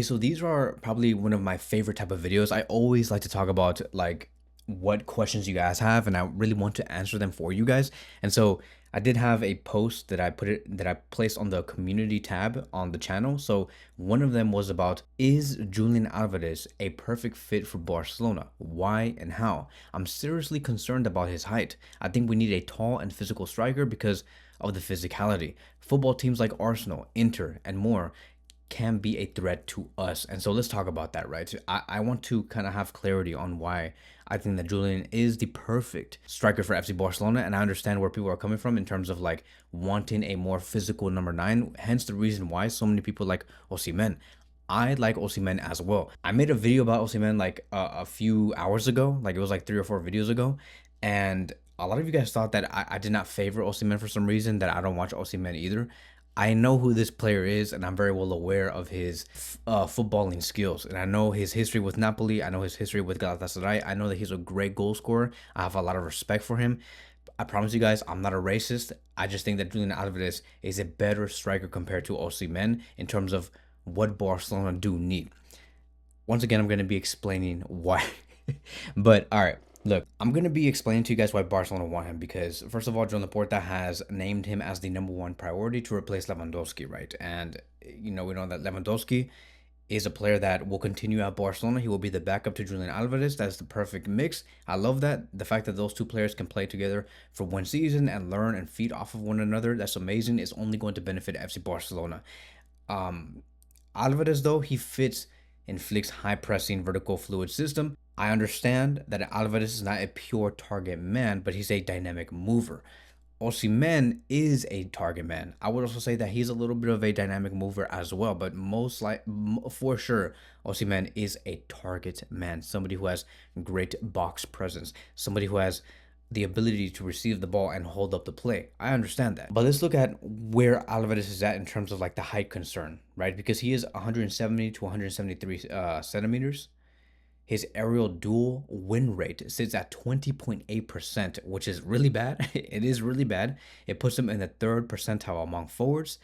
Okay, so these are probably one of my favorite type of videos. I always like to talk about like what questions you guys have, and I really want to answer them for you guys. And so I did have a post that I placed on the community tab on the channel. So one of them was about, is Julian Alvarez a perfect fit for Barcelona? Why and how? I'm seriously concerned about his height. I think we need a tall and physical striker because of the physicality. Football teams like Arsenal, Inter, and more can be a threat to us. And so let's talk about that, right? So I want to kind of have clarity on why I think that Julian is the perfect striker for FC Barcelona. And I understand where people are coming from in terms of like wanting a more physical number nine. Hence the reason why so many people like Osimhen. I like Osimhen as well. I made a video about Osimhen like a few hours ago, like it was like 3 or 4 videos ago. And a lot of you guys thought that I did not favor Osimhen for some reason, that I don't watch Osimhen either. I know who this player is, and I'm very well aware of his footballing skills. And I know his history with Napoli. I know his history with Galatasaray. I know that he's a great goal scorer. I have a lot of respect for him. I promise you guys, I'm not a racist. I just think that Julian Alvarez is a better striker compared to Osimhen in terms of what Barcelona do need. Once again, I'm going to be explaining why. But all right. Look, I'm going to be explaining to you guys why Barcelona want him because, first of all, John Laporta has named him as the #1 priority to replace Lewandowski, right? And, we know that Lewandowski is a player that will continue at Barcelona. He will be the backup to Julian Alvarez. That's the perfect mix. I love that. The fact that those two players can play together for one season and learn and feed off of one another, that's amazing. It's only going to benefit FC Barcelona. Alvarez, though, he fits in Flick's high-pressing vertical fluid system. I understand that Alvarez is not a pure target man, but he's a dynamic mover. Osimhen is a target man. I would also say that he's a little bit of a dynamic mover as well, but for sure, Osimhen is a target man, somebody who has great box presence, somebody who has the ability to receive the ball and hold up the play. I understand that. But let's look at where Alvarez is at in terms of like the height concern, right? Because he is 170 to 173 centimeters. His aerial duel win rate sits at 20.8%, which is really bad. It is really bad. It puts him in the third percentile among forwards.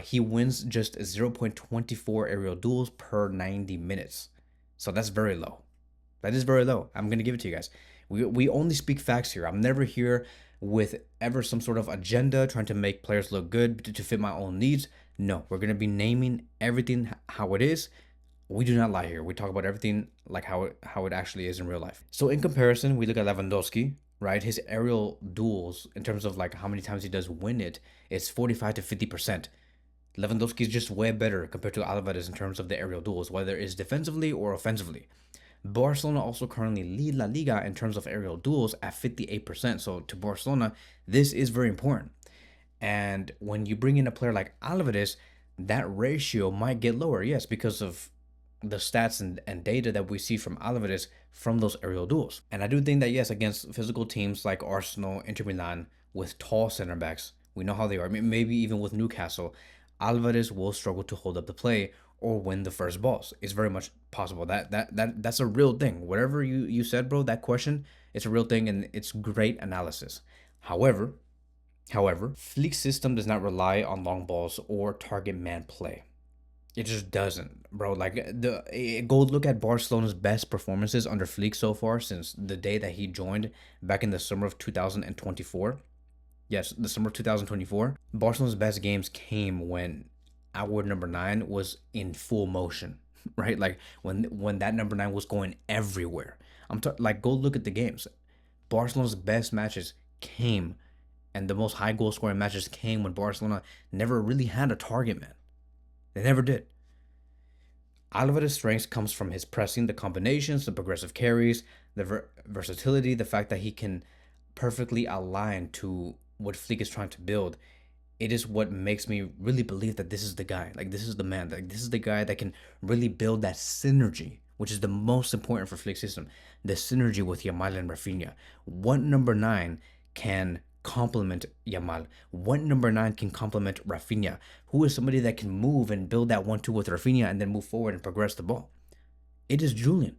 He wins just 0.24 aerial duels per 90 minutes. So that's very low. That is very low. I'm going to give it to you guys. We only speak facts here. I'm never here with ever some sort of agenda trying to make players look good to fit my own needs. No, we're going to be naming everything how it is. We do not lie here. We talk about everything like how it actually is in real life. So in comparison, we look at Lewandowski, right? His aerial duels, in terms of like how many times he does win it, is 45 to 50%. Lewandowski is just way better compared to Alvarez in terms of the aerial duels, whether it's defensively or offensively. Barcelona also currently lead La Liga in terms of aerial duels at 58%. So to Barcelona, this is very important. And when you bring in a player like Alvarez, that ratio might get lower, yes, because of the stats and data that we see from Alvarez from those aerial duels. And I do think that, yes, against physical teams like Arsenal, Inter Milan, with tall center backs, we know how they are. Maybe even with Newcastle, Alvarez will struggle to hold up the play or win the first balls. It's very much possible. That's a real thing. Whatever you said, bro, that question, it's a real thing and it's great analysis. However, Flick's system does not rely on long balls or target man play. It just doesn't, bro. Like go look at Barcelona's best performances under Flick so far since the day that he joined back in the summer of 2024. Yes, the summer of 2024. Barcelona's best games came when our number 9 was in full motion, right? Like when that number 9 was going everywhere. Like go look at the games. Barcelona's best matches came, and the most high goal scoring matches came when Barcelona never really had a target man. They never did. Alvarez's strength comes from his pressing, the combinations, the progressive carries, the versatility, the fact that he can perfectly align to what Flick is trying to build. It is what makes me really believe that this is the guy. Like, this is the man. Like, this is the guy that can really build that synergy, which is the most important for Flick's system. The synergy with Yamal and Rafinha. What number 9 can complement Yamal? What number 9 can complement Rafinha? Who is somebody that can move and build that 1-2 with Rafinha and then move forward and progress the ball? It is Julian.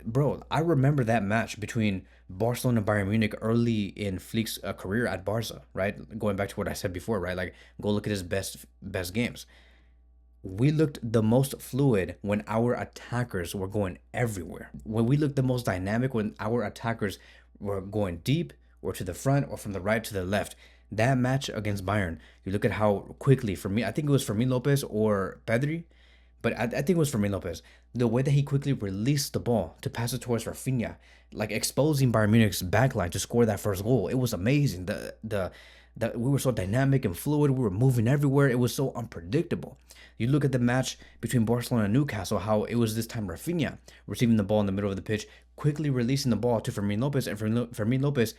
Bro, I remember that match between Barcelona and Bayern Munich early in Flick's career at Barca, right? Going back to what I said before, right? Like, go look at his best games. we looked the most fluid when our attackers were going everywhere. When we looked the most dynamic when our attackers were going deep or to the front or from the right to the left. That match against Bayern, you look at how quickly, for me, I think it was Fermin Lopez or Pedri, but I think it was Fermin Lopez. The way that he quickly released the ball to pass it towards Rafinha, like exposing Bayern Munich's backline to score that first goal, it was amazing. The we were so dynamic and fluid. We were moving everywhere. It was so unpredictable. You look at the match between Barcelona and Newcastle, how it was this time Rafinha receiving the ball in the middle of the pitch, quickly releasing the ball to Fermin Lopez, and Fermin Lopez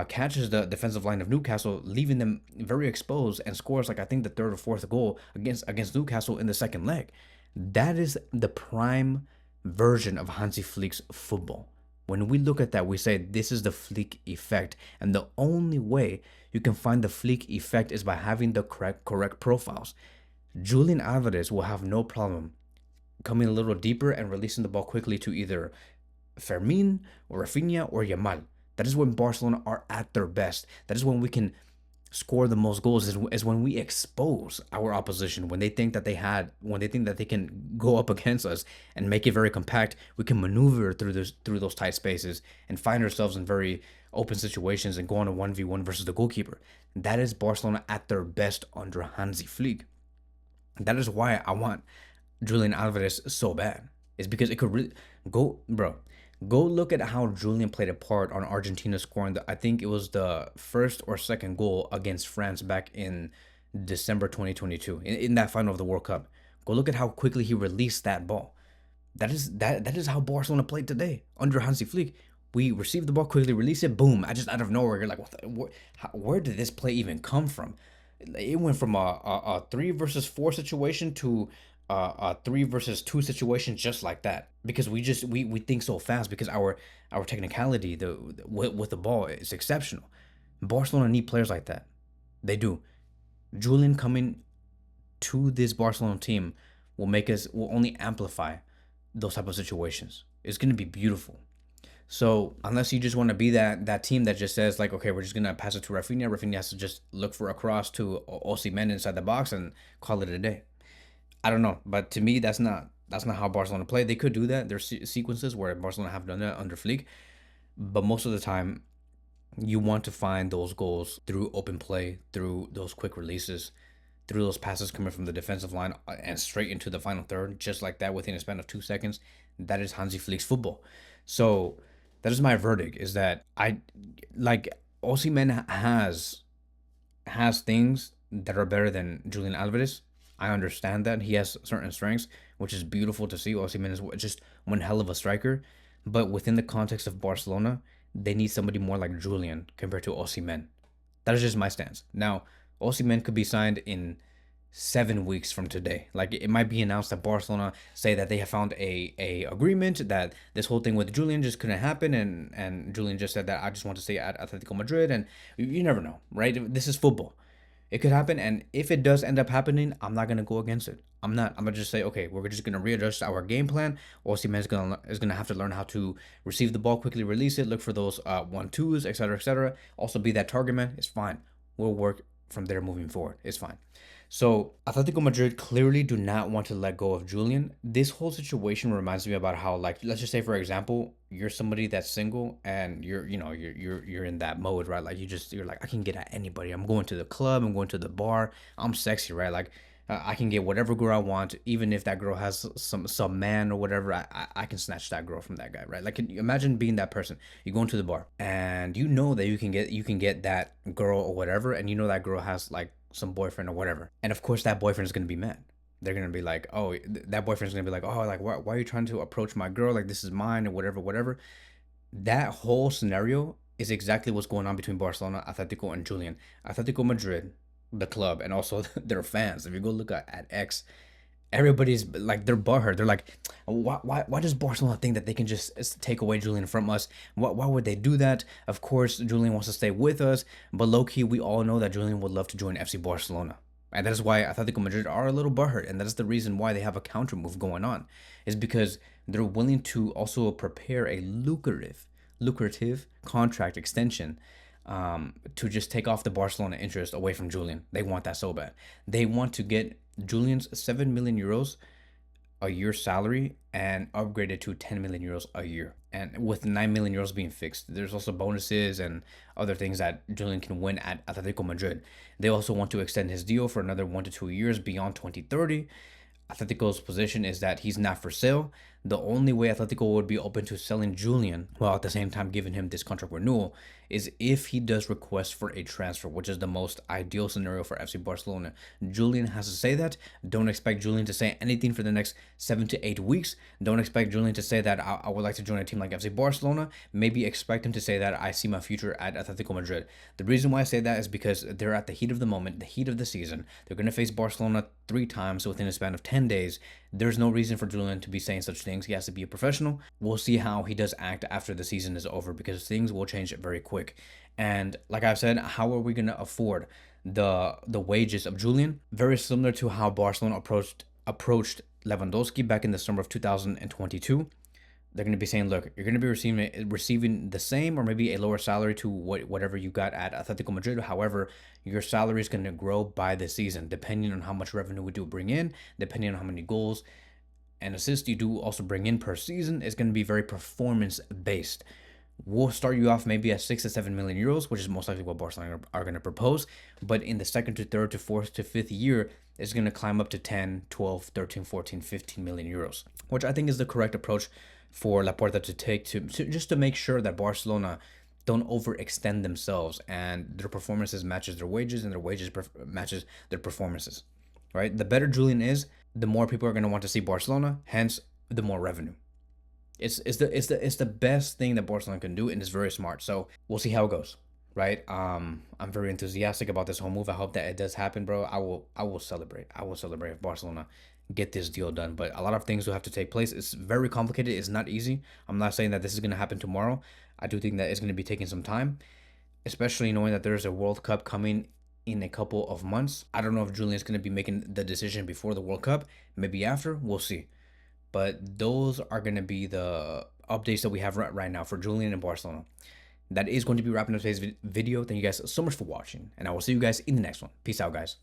catches the defensive line of Newcastle, leaving them very exposed, and scores like I think the third or fourth goal against Newcastle in the second leg. That is the prime version of Hansi Flick's football. When we look at that, we say this is the Flick effect, and the only way you can find the Flick effect is by having the correct profiles. Julian Alvarez will have no problem coming a little deeper and releasing the ball quickly to either Fermin or Rafinha or Yamal. That is when Barcelona are at their best. That is when we can score the most goals, is when we expose our opposition, when they think that they can go up against us and make it very compact. We can maneuver through those tight spaces and find ourselves in very open situations and go on a 1v1 versus the goalkeeper. That is Barcelona at their best under Hansi Flick. That is why I want Julian Alvarez so bad. Is because it could really go, bro. Go look at how Julian played a part on Argentina scoring I think it was the first or second goal against France back in December 2022 in that final of the World Cup. Go look at how quickly he released that ball. That is how Barcelona played today under Hansi Flick. We received the ball quickly, release it, boom! I just out of nowhere, you're like, where did this play even come from? It went from a 3 versus 4 situation to a 3 versus 2 situation just like that, because we think so fast, because our technicality with the ball is exceptional. Barcelona need players like that. They do. Julian coming to this Barcelona team will only amplify those type of situations. It's gonna be beautiful. So unless you just want to be that team that just says like, okay, we're just gonna pass it to Rafinha. Rafinha has to just look for a cross to Osimhen inside the box and call it a day. I don't know, but to me, that's not how Barcelona play. They could do that. There's sequences where Barcelona have done that under Flick, but most of the time, you want to find those goals through open play, through those quick releases, through those passes coming from the defensive line and straight into the final third, just like that within a span of 2 seconds. That is Hansi Flick's football. So that is my verdict. Is that I like Osimhen has things that are better than Julian Alvarez. I understand that he has certain strengths, which is beautiful to see. Osimhen is just one hell of a striker, but within the context of Barcelona, they need somebody more like Julian compared to Osimhen. That is just my stance. Now, Osimhen could be signed in 7 weeks from today. Like it might be announced that Barcelona say that they have found a agreement, that this whole thing with Julian just couldn't happen, and Julian just said that I just want to stay at Atletico Madrid, and you never know, right? This is football. It could happen, and if it does end up happening, I'm not gonna go against it. I'm not. I'm gonna just say, okay, we're just gonna readjust our game plan. Osimhen is gonna have to learn how to receive the ball quickly, release it, look for those 1-2s, etc., etc. Also, be that target man. It's fine. We'll work from there moving forward. It's fine. So Atletico Madrid clearly do not want to let go of Julian. This whole situation reminds me about how, like, let's just say for example, you're somebody that's single and you're in that mode, right? Like you're like, I can get at anybody. I'm going to the club. I'm going to the bar. I'm sexy, right? Like I can get whatever girl I want, even if that girl has some man or whatever. I can snatch that girl from that guy, right? Like, can you imagine being that person? You go into the bar and you know that you can get that girl or whatever, and you know that girl has like some boyfriend or whatever, and of course that boyfriend is gonna be mad. They're gonna be like, oh, that boyfriend's gonna be like, oh, like why are you trying to approach my girl? Like this is mine or whatever. That whole scenario is exactly what's going on between Barcelona, Atletico, and Julian. Atletico Madrid, the club, and also their fans. If you go look at X, everybody's like, they're butthurt. They're like, why does Barcelona think that they can just take away Julian from us? Why would they do that? Of course, Julian wants to stay with us, but low key, we all know that Julian would love to join FC Barcelona. And that is why Atletico Madrid are a little butthurt, and that is the reason why they have a counter move going on, is because they're willing to also prepare a lucrative contract extension to just take off the Barcelona interest away from Julian. They want that so bad. They want to get Julian's 7 million euros a year salary and upgraded to 10 million euros a year. And with 9 million euros being fixed, there's also bonuses and other things that Julian can win at Atletico Madrid. They also want to extend his deal for another 1 to 2 years beyond 2030. Atletico's position is that he's not for sale. The only way Atletico would be open to selling Julian, while at the same time giving him this contract renewal, is if he does request for a transfer, which is the most ideal scenario for FC Barcelona. Julian has to say that. Don't expect Julian to say anything for the next 7 to 8 weeks. Don't expect Julian to say that I would like to join a team like FC Barcelona. Maybe expect him to say that I see my future at Atletico Madrid. The reason why I say that is because they're at the heat of the moment, the heat of the season. They're going to face Barcelona 3 times within a span of 10 days. There's no reason for Julian to be saying such things. He has to be a professional. We'll see how he does act after the season is over, because things will change very quick. And like I've said, how are we going to afford the wages of Julian? Very similar to how Barcelona approached Lewandowski back in the summer of 2022. They're going to be saying, look, you're going to be receiving the same or maybe a lower salary to whatever you got at Atletico Madrid. However, your salary is going to grow by the season, depending on how much revenue we do bring in, depending on how many goals and assists you do also bring in per season. Is going to be very performance based. We'll start you off maybe at 6 to 7 million euros, which is most likely what Barcelona are going to propose. But in the second to third to fourth to fifth year, it's going to climb up to 10, 12, 13, 14, 15 million euros, which I think is the correct approach for Laporta to take to just to make sure that Barcelona don't overextend themselves and their performances matches their wages and their wages matches their performances, right? The better Julian is, the more people are going to want to see Barcelona, hence the more revenue. It's the best thing that Barcelona can do, and it's very smart. So we'll see how it goes, right? I'm very enthusiastic about this whole move. I hope that it does happen, bro. I will celebrate. I will celebrate if Barcelona get this deal done. But a lot of things will have to take place. It's very complicated. It's not easy. I'm not saying that this is going to happen tomorrow. I do think that it's going to be taking some time, especially knowing that there's a World Cup coming in a couple of months. I don't know if Julian's going to be making the decision before the World Cup, maybe after. We'll see. But those are going to be the updates that we have right now for Julian and Barcelona. That is going to be wrapping up today's video. Thank you guys so much for watching, and I will see you guys in the next one. Peace out, guys.